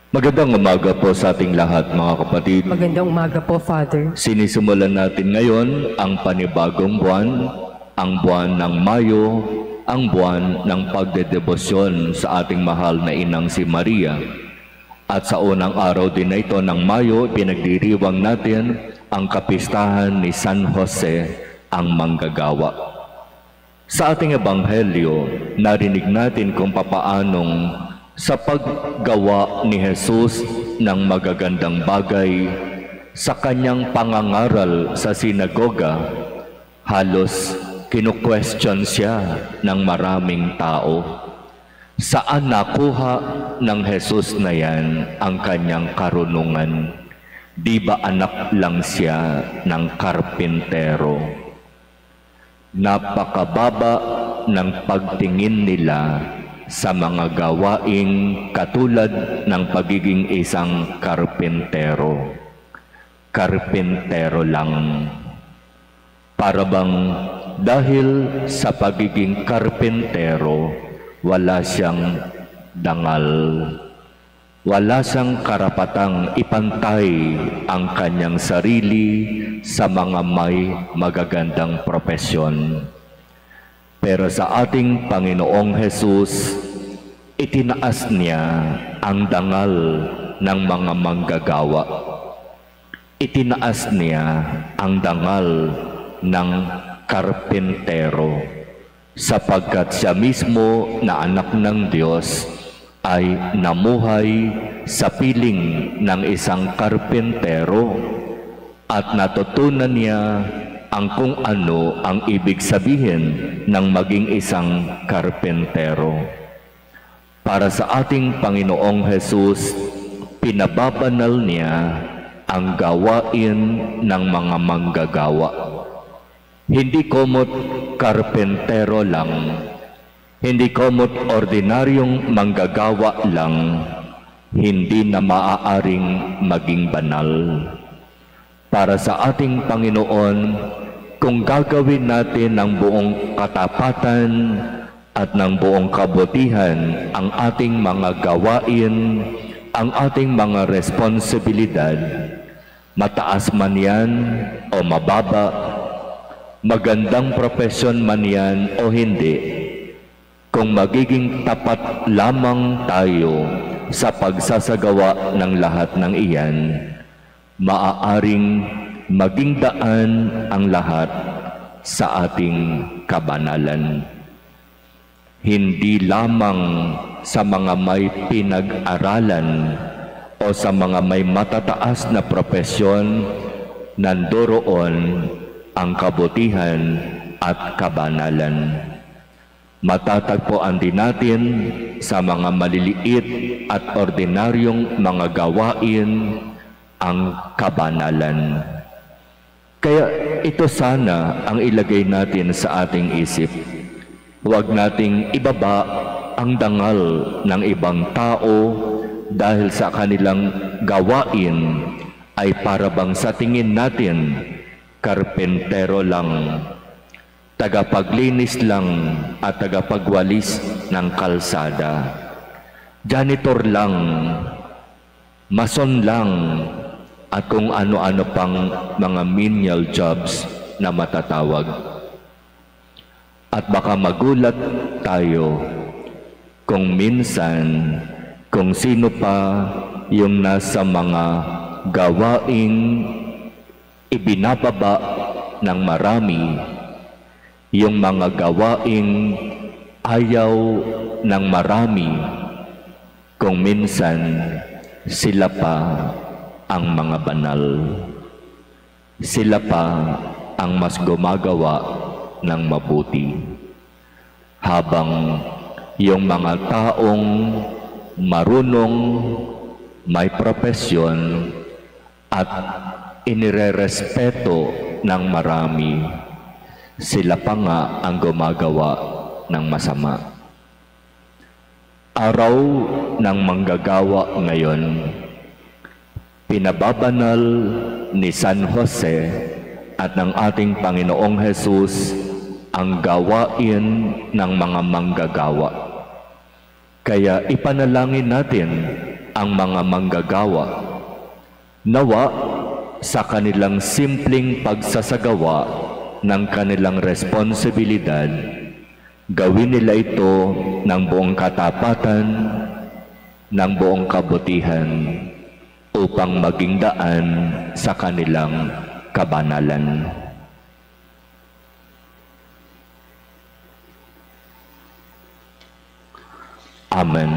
Magandang umaga po sa ating lahat, mga kapatid. Magandang umaga po, Father. Sinisimulan natin ngayon ang panibagong buwan, ang buwan ng Mayo, ang buwan ng pagdedebosyon sa ating mahal na inang si Maria. At sa unang araw din na ito ng Mayo, pinagdiriwang natin ang kapistahan ni San Jose, ang manggagawa. Sa ating ebanghelyo, narinig natin kung papaanong sa paggawa ni Jesus ng magagandang bagay, sa kanyang pangangaral sa sinagoga, halos kinu-question siya ng maraming tao. Saan nakuha ng Jesus na yan ang kanyang karunungan? Di ba anak lang siya ng karpintero? Napakababa ng pagtingin nila sa mga gawaing katulad ng pagiging isang karpintero. Karpintero lang. Para bang dahil sa pagiging karpintero, wala siyang dangal. Wala siyang karapatang ipantay ang kanyang sarili sa mga may magagandang propesyon. Pero sa ating Panginoong Jesus, itinaas niya ang dangal ng mga manggagawa. Itinaas niya ang dangal ng karpintero, sapagkat siya mismo na anak ng Diyos ay namuhay sa piling ng isang karpintero at natutunan niya ang kung ano ang ibig sabihin ng maging isang karpentero. Para sa ating Panginoong Jesus, pinababanal niya ang gawain ng mga manggagawa. Hindi komot karpentero lang, hindi komot ordinaryong manggagawa lang, hindi na maaaring maging banal. Para sa ating Panginoon, kung gagawin natin ng buong katapatan at ng buong kabutihan ang ating mga gawain, ang ating mga responsibilidad, mataas man yan o mababa, magandang propesyon man yan o hindi, kung magiging tapat lamang tayo sa pagsasagawa ng lahat ng iyan, maaaring maging daan ang lahat sa ating kabanalan. Hindi lamang sa mga may pinag-aralan o sa mga may matataas na propesyon nandoroon ang kabutihan at kabanalan. Matatagpuan din natin sa mga maliliit at ordinaryong mga gawain ang kabanalan. Kaya ito sana ang ilagay natin sa ating isip. Huwag nating ibaba ang dangal ng ibang tao dahil sa kanilang gawain ay parabang sa tingin natin, karpentero lang, tagapaglinis lang at tagapagwalis ng kalsada, janitor lang, mason lang, at kung ano-ano pang mga menial jobs na matatawag. At baka magulat tayo kung minsan, kung sino pa yung nasa mga gawaing ibinababa ng marami, yung mga gawaing ayaw ng marami, kung minsan sila pa ang mga banal. Sila pa ang mas gumagawa ng mabuti. Habang yung mga taong marunong, may propesyon, at inirerespeto ng marami, sila pa nga ang gumagawa ng masama. Araw ng manggagawa ngayon, pinababanal ni San Jose at ng ating Panginoong Jesus ang gawain ng mga manggagawa. Kaya ipanalangin natin ang mga manggagawa. Nawa, sa kanilang simpleng pagsasagawa ng kanilang responsibilidad, gawin nila ito ng buong katapatan, ng buong kabutihan, upang maging daan sa kanilang kabanalan. Amen.